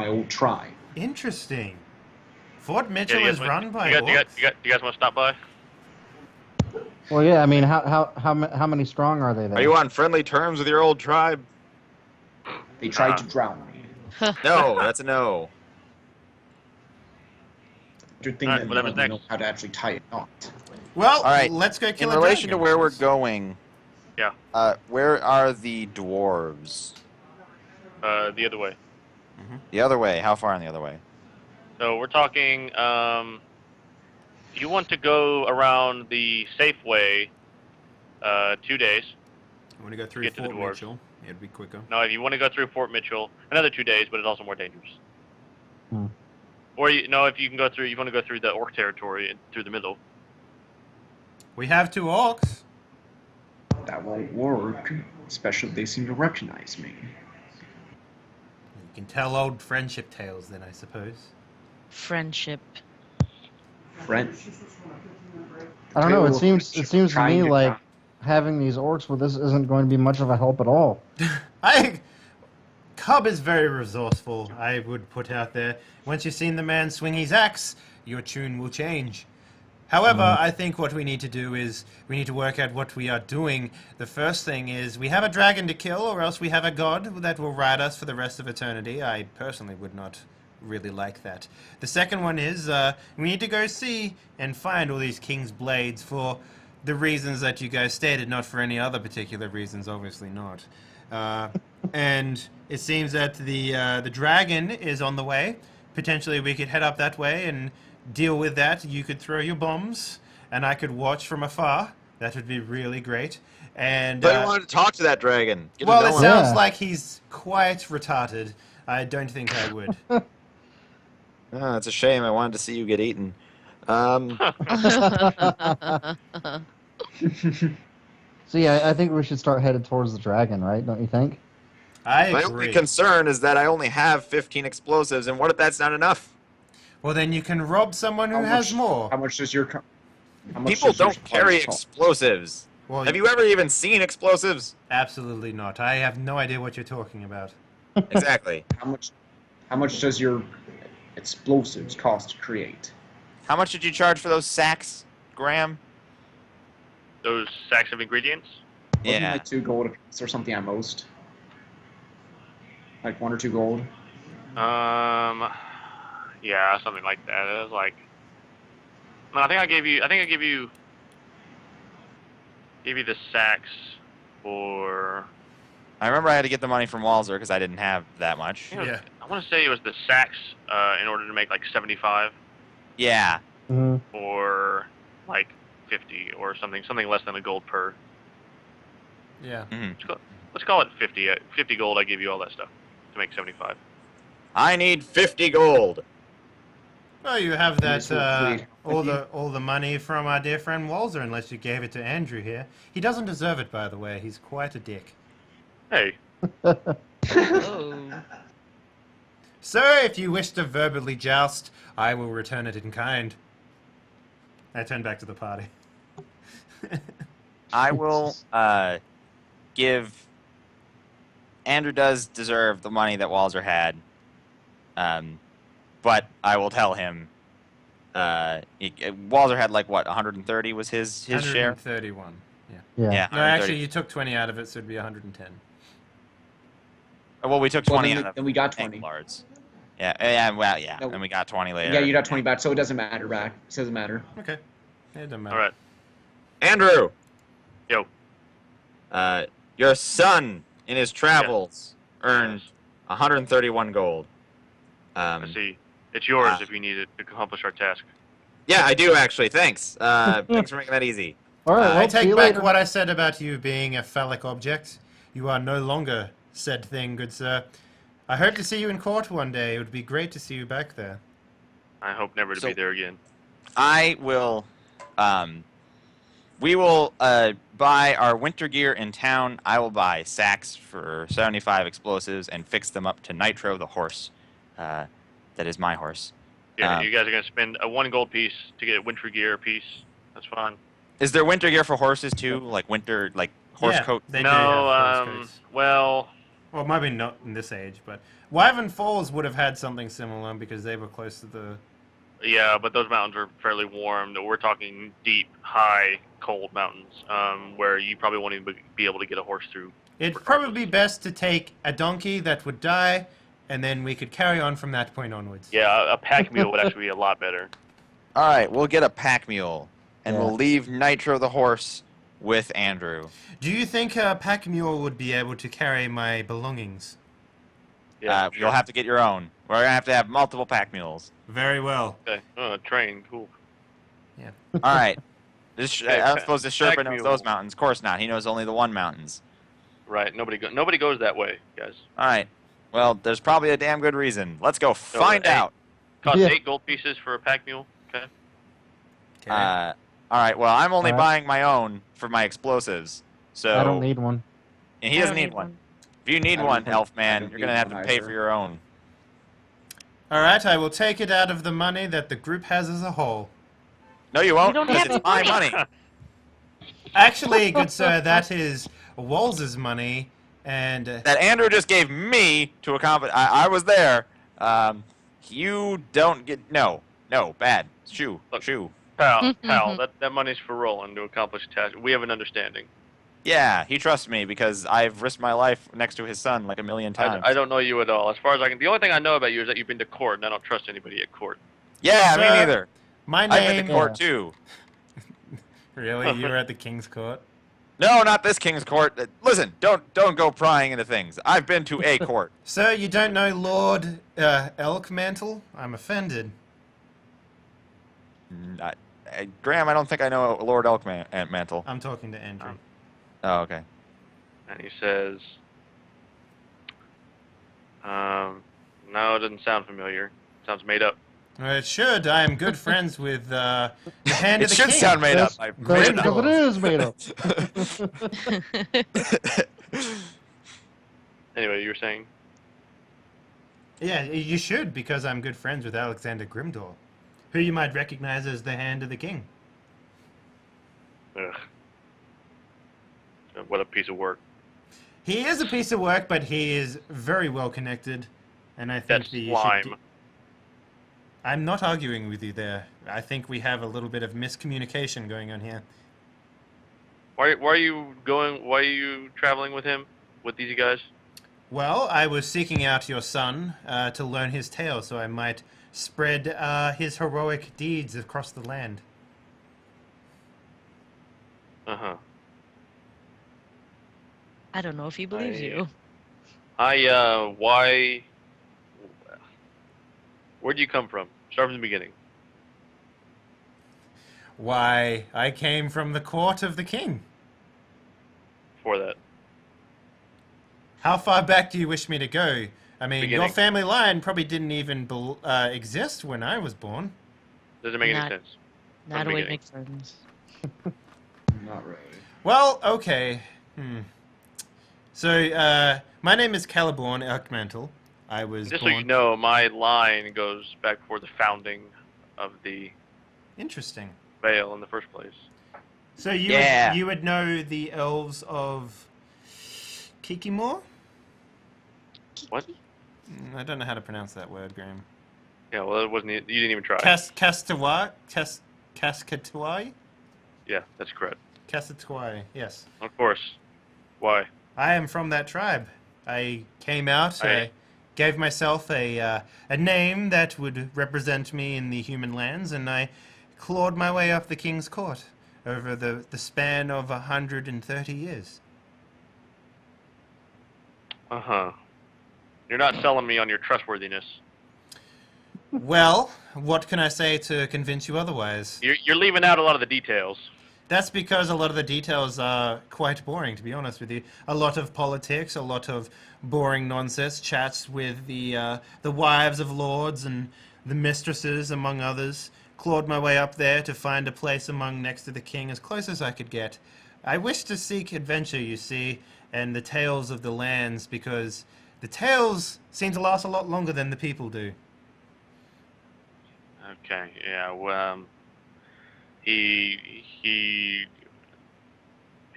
old tribe. Interesting. Fort Yeah, Mitchell you guys is want- run by you guys orcs. want to stop by? Well, yeah. I mean, how many strong are they there? Are you on friendly terms with your old tribe? They tried to drown me. No, that's a no. Good thing Alright, that whatever's none of them know next. how to actually tie a knot. Well, All right. let's go kill In a relation to dragon. where we're going, Yeah. where are the dwarves? The other way. The other way. How far on the other way? So we're talking. You want to go around the safe way. 2 days. I want to go through Get to the Fort dwarves. Mitchell. It'd be quicker. No, if you want to go through Fort Mitchell, another 2 days, but it's also more dangerous. Hmm. Or if you can go through, you want to go through the orc territory and through the middle. We have 2 orcs. That won't work, especially if they seem to recognize me. You can tell old friendship tales then, I suppose. Friendship. Friend. I don't know. It Tale of seems friendship to trying me to like drown- having these orcs with us isn't going to be much of a help at all. Cub is very resourceful, I would put out there. Once you've seen the man swing his axe, your tune will change. However, I think what we need to do is we need to work out what we are doing. The first thing is we have a dragon to kill, or else we have a god that will ride us for the rest of eternity. I personally would not really like that. The second one is we need to go see and find all these king's blades for the reasons that you guys stated, not for any other particular reasons, obviously not. And it seems that the dragon is on the way. Potentially we could head up that way and deal with that. You could throw your bombs, and I could watch from afar. That would be really great. And But I wanted to talk to that dragon. Get to well, know it him. sounds Yeah. like he's quite retarded. I don't think I would. Oh, it's a shame. I wanted to see you get eaten. So yeah, I think we should start headed towards the dragon, right? Don't you think? I My agree. only concern is that I only have 15 explosives, and what if that's not enough? Well, then you can rob someone who How has much- more. How much does your how much People does your don't carry supplies cost? explosives. Well, Have you ever even seen explosives? absolutely not. I have no idea what you're talking about. Exactly. How much does your explosives cost to create? How much did you charge for those sacks, Graham? Those sacks of ingredients. Wasn't Yeah. like 2 gold a piece or something at most? Like 1 or 2 gold? Yeah, something like that. It was like. No, I think I gave you the sacks for. I remember I had to get the money from Walzer because I didn't have that much. Yeah. I want to say it was the sacks in order to make like 75 Yeah. Mm-hmm. or like 50 or something less than a gold per. Yeah. Let's call it 50. 50 gold. I give you all that stuff to make 75. I need 50 gold. Well, you have Yes, that we'll plead all with the all the money from our dear friend Walzer, unless you gave it to Andrew here. He doesn't deserve it, by the way. He's quite a dick. Hey, Oh. Sir, if you wish to verbally joust, I will return it in kind. I turn back to the party. I will give. Andrew does deserve the money that Walzer had, but I will tell him. Walzer had like what 130 was his share. 131. Yeah. Yeah. Yeah. No, actually, you took 20 out of it, so it'd be 110. Well, we took Well, 20 then out of we got 20. Anglars. Yeah, well, yeah, No. and we got 20 later. Yeah, you got 20 back, so it doesn't matter back. It doesn't matter. Okay. It doesn't matter. All right. Andrew. Yo. Your son in his travels earned Yes. 131 gold. I see. It's yours if you need it to accomplish our task. Yeah, I do actually. Thanks. Thanks for making that easy. All right, I well, see take you back later. what I said about you being a phallic object. You are no longer said thing, good sir. I hope to see you in court one day. It would be great to see you back there. I hope never to So- be there again. I will. We will buy our winter gear in town. I will buy sacks for 75 explosives and fix them up to Nitro, the horse. That is my horse. Yeah, Um, you guys are gonna spend a 1 gold piece to get winter gear piece. That's fine. Is there winter gear for horses too? Like winter, like horse Yeah, coat? They no, do have horse coats. well, Well, maybe not in this age, but Wyvern Falls would have had something similar because they were close to the... yeah, but those mountains are fairly warm. We're talking deep, high, cold mountains, where you probably won't even be able to get a horse through. It'd probably be best to take a donkey that would die, and then we could carry on from that point onwards. Yeah, a pack mule would actually be a lot better. All right, we'll get a pack mule, and Yeah. we'll leave Nitro, the horse, with Andrew. Do you think a pack mule would be able to carry my belongings? Yeah, You'll have to get your own. We're gonna have to have multiple pack mules. Very well. Okay. Oh, train, cool. All right. I don't suppose the Sherpa pack knows mule. those mountains. Of course not. He knows only the one mountains. Right. Nobody goes that way, guys. All right. Well, there's probably a damn good reason. Let's go find hey. out. Cost Yeah. 8 gold pieces for a pack mule. Okay. Okay. All right. Well, I'm only All right. buying my own for my explosives. So I don't need one. and he I doesn't don't need one. If you need I don't one, think- Elf I Man, don't you're need gonna have to one pay either. for your own. All right, I will take it out of the money that the group has as a whole. No, you won't. don't Because have it's my any money. Actually, good sir, that is Walz's money, and That Andrew just gave me to accomplish. I was there. You don't get bad. Shoo. Pal, that money's for Roland to accomplish a task. We have an understanding. Yeah, he trusts me because I've risked my life next to his son like a million times. I don't know you at all. As far as I can, the only thing I know about you is that you've been to court, and I don't trust anybody at court. Yeah, me Sir, neither. my I've been name... to court too. Really? You were at the King's Court? No, not this king's court. Listen, don't go prying into things. I've been to a court. Sir, you don't know Lord Elkmantle? I'm offended. Graham, I don't think I know Lord Elkmantle. I'm talking to Andrew. Oh, okay. And he says, no, it doesn't sound familiar. Sounds made up. Well, it should. I am good friends with the Hand It of the should King. sound made up. That's- I Because made it it is made up. Anyway, you were saying? Yeah, you should, because I'm good friends with Alexander Grimdor, who you might recognize as the Hand of the King. Ugh. What a piece of work. He is a piece of work, but he is very well connected, and I think That's that you slime. should... I'm not arguing with you there. I think we have a little bit of miscommunication going on here. Why are you traveling with him? With these guys? Well, I was seeking out your son to learn his tale, so I might spread his heroic deeds across the land. Uh-huh. I don't know if he believes you. Where'd you come from? Start from the beginning. Why, I came from the court of the king. Before that. How far back do you wish me to go? I mean, your Beginning. family line probably didn't even exist when I was born. Doesn't make Not- any sense. Not the a way to beginning. make friends. Not really. Well, okay. So, My name is Caliborn Erkmantel. I was Just born... so you know, my line goes back before the founding of the Interesting. Vale in the first place. So you Yeah. you would know the elves of Kikimor? What? I don't know how to pronounce that word, Graham. Yeah, well, it wasn't. You didn't even try. Cascatawai? Yeah, that's correct. Cascatawai, yes. Of course. Why? I am from that tribe. I came out, I gave myself a name that would represent me in the human lands, and I clawed my way up the king's court over the span of 130 years. Uh-huh. You're not selling me on your trustworthiness. Well, what can I say to convince you otherwise? You're leaving out a lot of the details. That's because a lot of the details are quite boring, to be honest with you. A lot of politics, a lot of boring nonsense, chats with the wives of lords and the mistresses, among others. Clawed my way up there to find a place among next to the king as close as I could get. I wish to seek adventure, you see, and the tales of the lands, because the tales seem to last a lot longer than the people do. Okay, yeah, well, he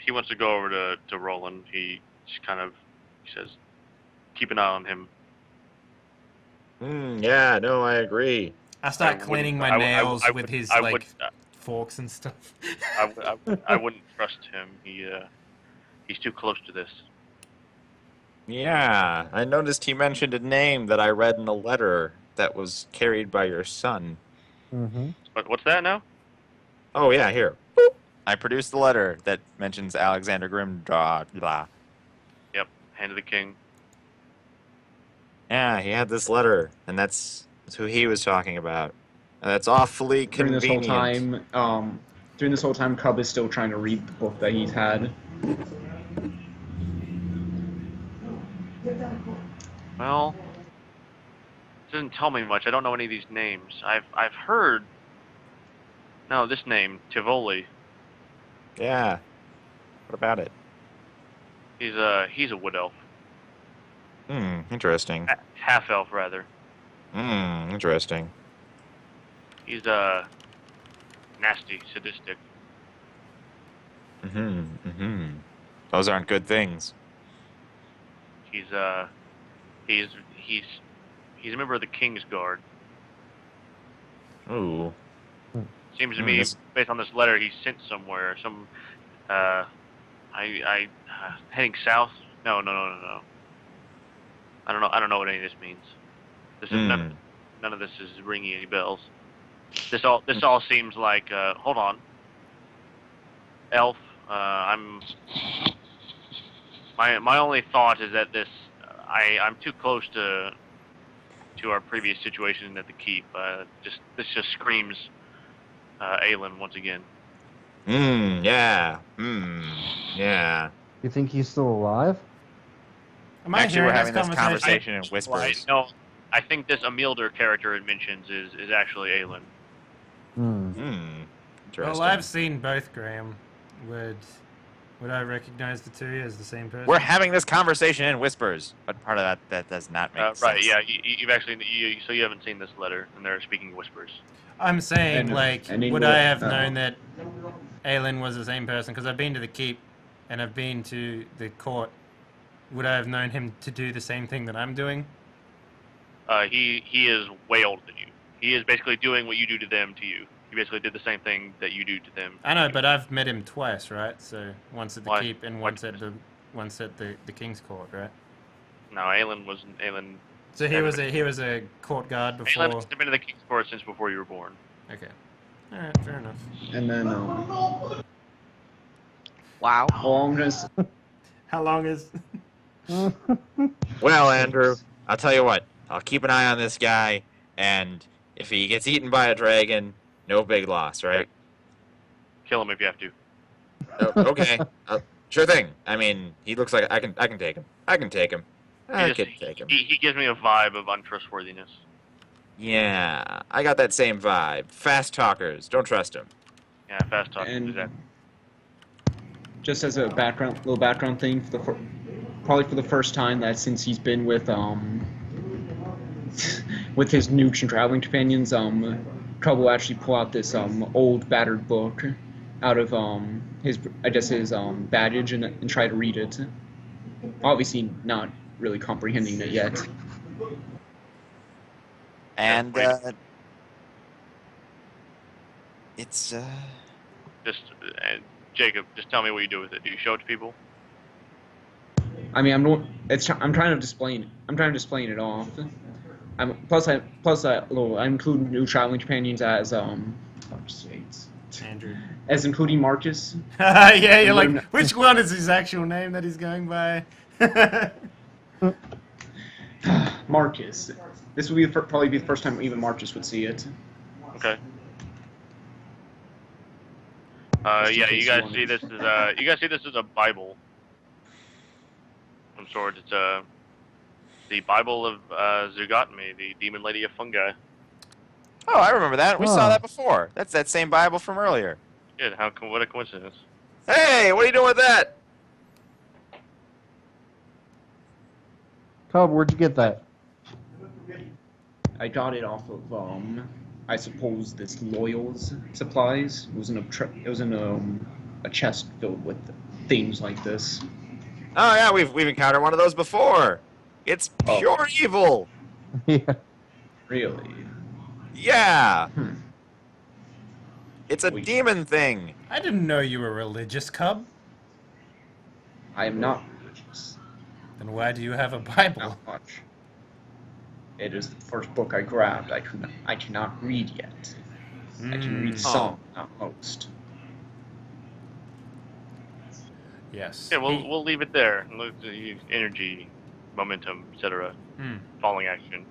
wants to go over to Roland. He just kind of, he says, keep an eye on him. Yeah, no, I agree. I start I cleaning wouldn't- my I nails would- with his, I like, would- forks and stuff. I wouldn't trust him. He's too close to this. Yeah, I noticed he mentioned a name that I read in a letter that was carried by your son. Mm-hmm. What's that now? Oh, yeah, here. I produced the letter that mentions Alexander Grimdraw. Blah. Yep, hand of the king. Yeah, he had this letter, and that's who he was talking about. And that's awfully During this convenient. whole time, Cub is still trying to read the book that he's had. Well, it doesn't tell me much. I don't know any of these names. I've heard. No, this name Tivoli. Yeah. What about it? He's a wood elf, Interesting. half elf rather. Interesting. He's nasty, sadistic. Those aren't good things. He's a member of the King's Guard. Ooh. Seems to me, this- based on this letter he sent somewhere, heading south. No. I don't know what any of this means. This is none of this is ringing any bells. This all seems like hold on. Elf. My only thought is that I'm too close to our previous situation at the keep. This just screams Aelin once again. Yeah. Yeah. You think he's still alive? Am I Actually, we're hearing having this conversation in whispers. No, I think this Amilder character it mentions is actually Aelin. Interesting. Well, I've seen both, Graham. Would I recognize the two as the same person? We're having this conversation in whispers, but part of that does not make sense. Right? Yeah, you've actually so you haven't seen this letter, and they're speaking whispers. I'm saying, And would I have known that Aelin was the same person? Because I've been to the keep, and I've been to the court. Would I have known him to do the same thing that I'm doing? He is way older than you. He is basically doing what you do to them to you. He basically did the same thing that you do to them. I know, but I've met him twice, right? So once at the Why? keep and once at the king's court, right? No, Aelin. So he was a court guard before. Aelin has been to the King's Court since before you were born. Okay, all right, fair enough. And then, Wow. How long is? Well, Andrew, I'll tell you what. I'll keep an eye on this guy, and if he gets eaten by a dragon, no big loss, right? Kill him if you have to. Okay. Sure thing. I mean, he looks like I can take him. I can take him. I can take him. He gives me a vibe of untrustworthiness. Yeah, I got that same vibe. Fast talkers. Don't trust him. Yeah, fast talk. And Exactly. just as a little background thing, the probably for the first time that since he's been with with his nukes and traveling companions, Trouble will actually pull out this old battered book out of his baggage and try to read it. Obviously, not really comprehending it yet. And it's Just Jacob, just tell me what you do with it. Do you show it to people? I mean, I'm trying to display it off. Plus I include new traveling companions as Andrew. as including Marcus. Yeah, you're like, which one is his actual name that he's going by? Marcus. This would probably be the first time even Marcus would see it. Okay. Yeah, you guys see this as a Bible. Of some sort. It's the Bible of Zugotmi, the demon lady of fungi. Oh, I remember that. We Oh. saw that before. That's that same Bible from earlier. Yeah, what a coincidence. Hey, what are you doing with that? Cub, where'd you get that? I got it off of I suppose this Loyal's supplies. It was in a chest filled with things like this. Oh yeah, we've encountered one of those before. It's pure evil. Yeah. Really? Yeah. Hmm. It's a demon thing. I didn't know you were religious, Cub. I am not religious. Then why do you have a Bible? Not much. It is the first book I grabbed. I cannot read yet. I can read some, not most. Yes. Yeah, we'll leave it there. Look, the energy, momentum, etc. Falling action.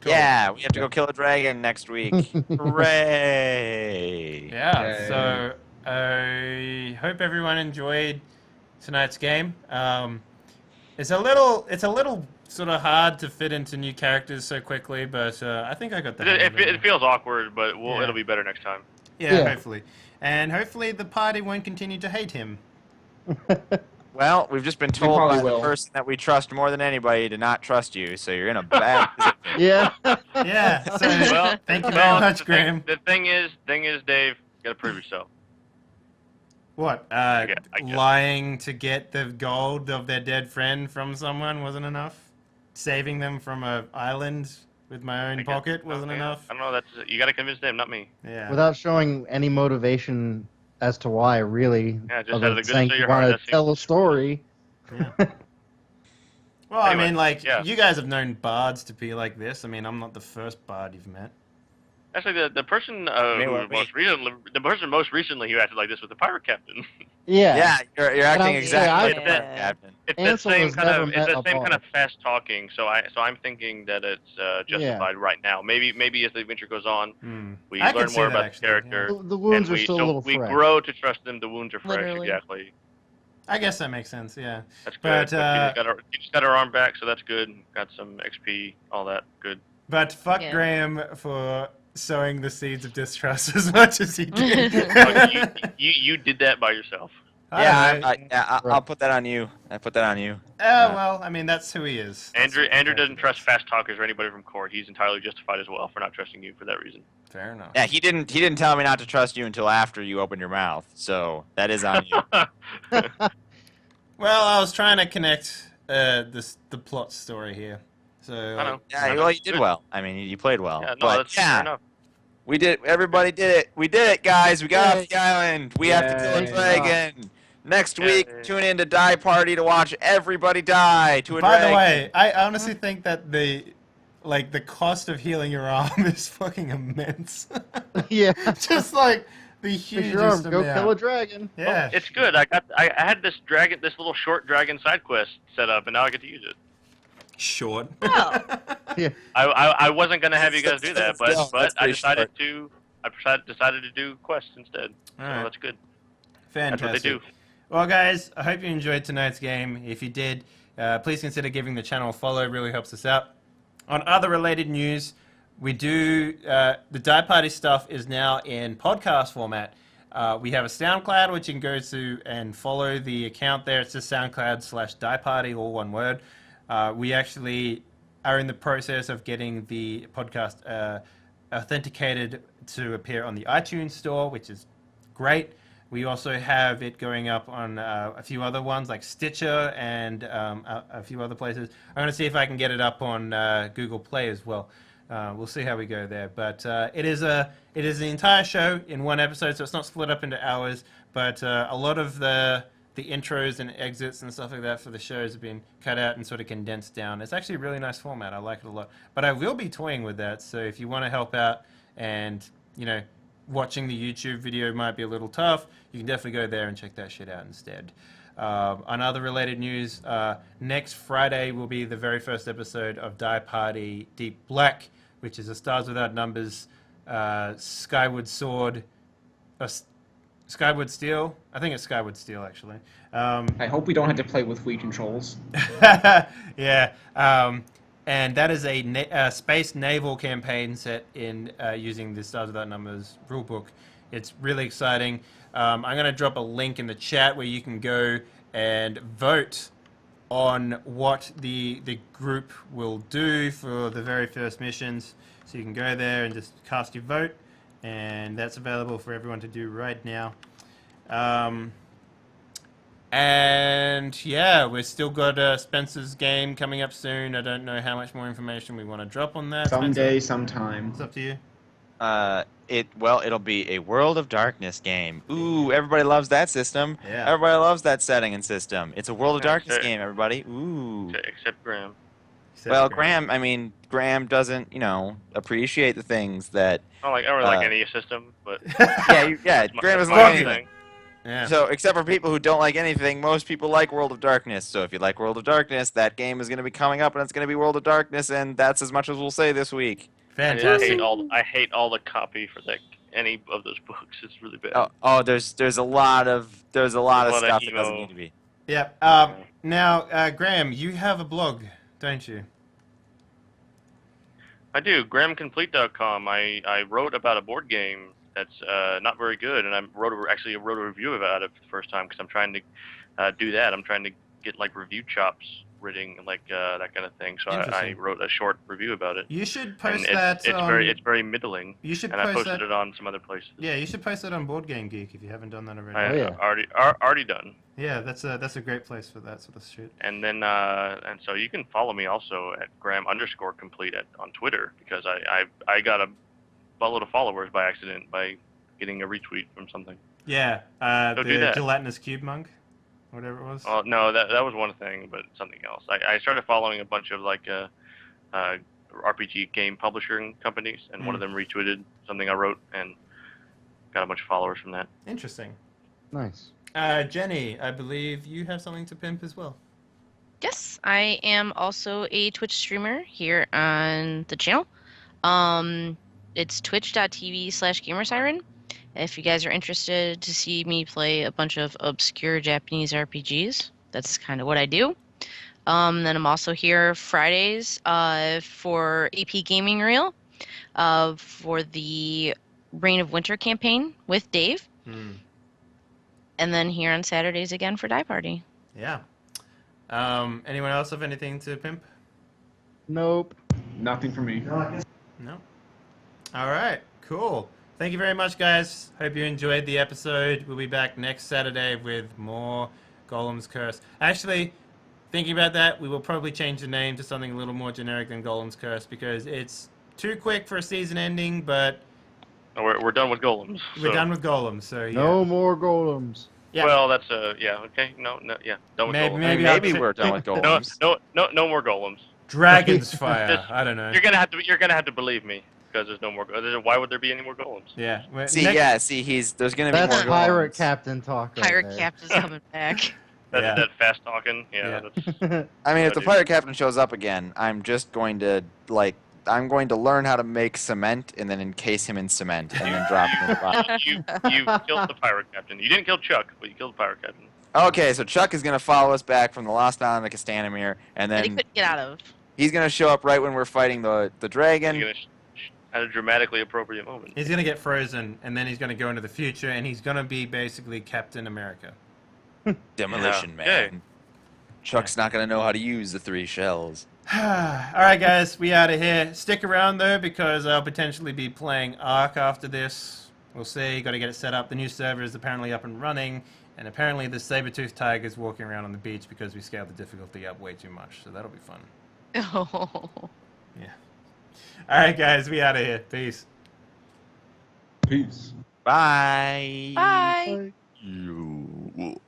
Cool. Yeah, we have to go kill a dragon next week. Hooray! Yeah, Yay. so I hope everyone enjoyed tonight's game. It's a little sort of hard to fit into new characters so quickly, but I think I got the hang of It feels awkward, but Yeah. it'll be better next time. Yeah, hopefully. And hopefully the party won't continue to hate him. Well, we've just been told probably by the will. person that we trust more than anybody to not trust you, so you're in a bad position. Yeah. Yeah, so Well, thank you very much, Graham. The thing is, Dave, you gotta prove yourself. What? I guess. Lying to get the gold of their dead friend from someone wasn't enough? Saving them from an island with my own pocket wasn't enough? I don't know. You gotta convince them, not me. Yeah. Without showing any motivation as to why, really. Yeah, just other out of the than saying goodness of you your heart. want That to tell a story. Well, I Anyway, mean, like, yeah. you guys have known bards to be like this. I mean, I'm not the first bard you've met. Actually, the person the person most recently who acted like this was the pirate captain. Yeah. Yeah, you're acting Yeah, exactly I- like that, Captain. It's Ansel the same has kind never of met a kind bard. of fast talking. So I'm thinking that it's justified right now. Maybe as the adventure goes on, we I could learn see more that, about the actually, character. The wounds and are still a little we fresh. grow to trust them. The wounds are fresh. Literally. Exactly. I guess that makes sense, yeah. That's good. But, she just got her arm back, so that's good. Got some XP, all that. Good. But fuck Yeah. Graham for sowing the seeds of distrust as much as he did. You did that by yourself. I'll put that on you. I put that on you. Well, I mean, that's who he is. That's Andrew what the doesn't character trust is. fast talkers or anybody from court. He's entirely justified as well for not trusting you for that reason. Fair enough. Yeah, he didn't tell me not to trust you until after you opened your mouth. So that is on you. Well, I was trying to connect the plot story here. So I know. Yeah, well, you did well. I mean, you played well. Yeah, no, but that's fair enough. we did. Everybody did it. We did it, guys. We got off the island. We have to kill a Yay. dragon. Next Yay. week, tune in to Die Party to watch everybody die to a By dragon. the way, I honestly think that the cost of healing your arm is fucking immense. Yeah. Just like the Fix hugest your arm. amount. Go kill a dragon. Yeah. It's good. I had this little short dragon side quest set up, and now I get to use it. Short. Oh. Yeah. I wasn't gonna have you guys do that, but That's I pretty decided short. to do quests instead. So Alright. that's good. Fantastic. That's what they do. Well, guys, I hope you enjoyed tonight's game. If you did, please consider giving the channel a follow. It really helps us out. On other related news, we do the Die Party stuff is now in podcast format. We have a SoundCloud, which you can go to and follow the account there. It's just SoundCloud/DieParty, all one word. We actually are in the process of getting the podcast authenticated to appear on the iTunes store, which is great. We also have it going up on a few other ones like Stitcher and a few other places. I'm going to see if I can get it up on Google Play as well. We'll see how we go there. But it is the entire show in one episode, so it's not split up into hours. But a lot of the intros and exits and stuff like that for the shows have been cut out and sort of condensed down. It's actually a really nice format. I like it a lot. But I will be toying with that, so if you want to help out and, watching the YouTube video might be a little tough, you can definitely go there and check that shit out instead. On other related news, next Friday will be the very first episode of Die Party Deep Black, which is a Stars Without Numbers Skyward Sword, Skyward Steel. I think it's Skyward Steel, actually. I hope we don't have to play with Wii controls. Yeah. And that is a space naval campaign set in using the Stars Without Numbers rulebook. It's really exciting. I'm going to drop a link in the chat where you can go and vote on what the group will do for the very first missions. So you can go there and just cast your vote, and that's available for everyone to do right now. And yeah, we've still got Spencer's game coming up soon. I don't know how much more information we want to drop on that. Someday, Spencer? sometime. It's up to you. It'll be a World of Darkness game. Ooh, everybody loves that system. Yeah. Everybody loves that setting and system. It's a World of Darkness Except- game, everybody. Ooh. Except Graham. Well, Graham doesn't, appreciate the things that. I don't really like any system, but Yeah, that's Graham doesn't my like thing. anything. Yeah. So, except for people who don't like anything, most people like World of Darkness. So, if you like World of Darkness, that game is going to be coming up, and it's going to be World of Darkness, and that's as much as we'll say this week. Fantastic. I hate all the copy for any of those books. It's really bad. There's a lot of stuff that emo. doesn't need to be. Yep. Now, Graham, you have a blog, don't you? I do. GrahamComplete.com. I wrote about a board game that's not very good, and I wrote a review about it for the first time because I'm trying to do that. I'm trying to get review chops written, that kind of thing. So I Interesting. wrote a short review about it. You should post And that. it's very middling. You should And I post posted that. it on some other places. Yeah, you should post that on Board Game Geek if you haven't done that already. I Oh, yeah. already done. Yeah, that's a great place for that sort of shit. And then and so you can follow me also at Graham_complete on Twitter because I got a buttload of followers by accident by getting a retweet from something. Yeah, So do the that. gelatinous cube monk, whatever it was. Oh no, that was one thing, but something else. I started following a bunch of RPG game publishing companies, and one of them retweeted something I wrote, and got a bunch of followers from that. Interesting. Nice. Jenny, I believe you have something to pimp as well. Yes, I am also a Twitch streamer here on the channel. It's twitch.tv/gamersiren. If you guys are interested to see me play a bunch of obscure Japanese RPGs, that's kind of what I do. Then I'm also here Fridays for AP Gaming Reel for the Reign of Winter campaign with Dave. And then here on Saturdays again for Die Party. Yeah. Anyone else have anything to pimp? Nope. Nothing for me. No. All right. Cool. Thank you very much, guys. Hope you enjoyed the episode. We'll be back next Saturday with more Golem's Curse. Actually, thinking about that, we will probably change the name to something a little more generic than Golem's Curse because it's too quick for a season ending, but We're done with golems. we're so- done with Golem, so yeah. No more golems. Yeah. Well, that's okay. No, yeah, done with Maybe- golems. maybe Maybe I'll we're done with No, golems. no more golems. Dragon's Fire. Just- I don't know. You're gonna have to believe me because there's no more. Why would there be any more golems? Yeah. Well, See, next- there's gonna be That's more pirate golems. captain talk. Right Pirate there. Captain's coming back. Yeah. That fast talking. Yeah. Yeah. That's, I mean, if the dude. pirate captain shows up again, I'm just going to I'm going to learn how to make cement and then encase him in cement and then drop him in the bottom. you killed the pirate captain. You didn't kill Chuck, but you killed the pirate captain. Okay, so Chuck is going to follow us back from the Lost Island of Castanamir, and That he then couldn't get out of. he's going to show up right when we're fighting the dragon. You're at a dramatically appropriate moment. He's gonna get frozen, and then he's gonna go into the future, and he's gonna be basically Captain America. Demolition Yeah. Man. Okay. Chuck's not gonna know how to use the 3 shells. All right, guys, we out of here. Stick around though, because I'll potentially be playing Ark after this. We'll see. Got to get it set up. The new server is apparently up and running, and apparently the saber-toothed tiger is walking around on the beach because we scaled the difficulty up way too much. So that'll be fun. Oh. Yeah. All right, guys, we out of here. Peace. Peace. Bye. Bye. You.